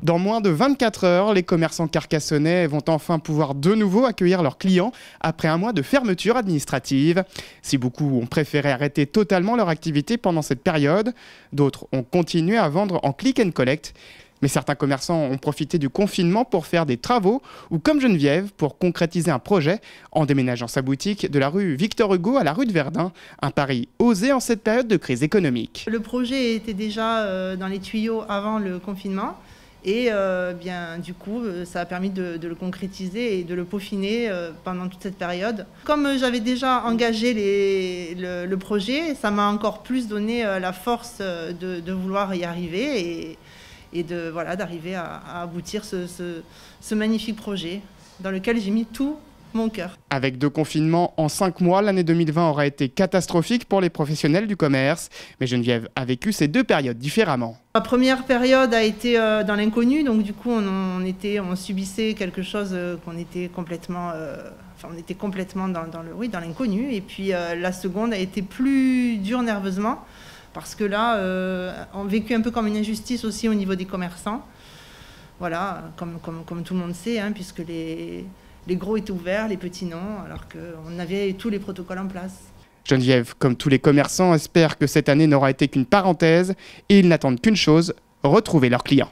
Dans moins de 24 heures, les commerçants carcassonnais vont enfin pouvoir de nouveau accueillir leurs clients après un mois de fermeture administrative. Si beaucoup ont préféré arrêter totalement leur activité pendant cette période, d'autres ont continué à vendre en click and collect. Mais certains commerçants ont profité du confinement pour faire des travaux ou, comme Geneviève, pour concrétiser un projet en déménageant sa boutique de la rue Victor Hugo à la rue de Verdun. Un pari osé en cette période de crise économique. Le projet était déjà dans les tuyaux avant le confinement et du coup ça a permis de le concrétiser et de le peaufiner pendant toute cette période. Comme j'avais déjà engagé le projet, ça m'a encore plus donné la force de vouloir y arriver et d'arriver à aboutir ce magnifique projet dans lequel j'ai mis tout mon cœur. Avec 2 confinements en 5 mois, l'année 2020 aura été catastrophique pour les professionnels du commerce. Mais Geneviève a vécu ces 2 périodes différemment. La première période a été dans l'inconnu, donc du coup on subissait quelque chose qu'on était complètement, on était complètement dans l'inconnu. Et puis la seconde a été plus dure nerveusement, parce que là, on vécu un peu comme une injustice aussi au niveau des commerçants. Voilà, comme tout le monde sait, puisque les gros étaient ouverts, les petits non, alors qu'on avait tous les protocoles en place. Geneviève, comme tous les commerçants, espère que cette année n'aura été qu'une parenthèse et ils n'attendent qu'une chose, retrouver leurs clients.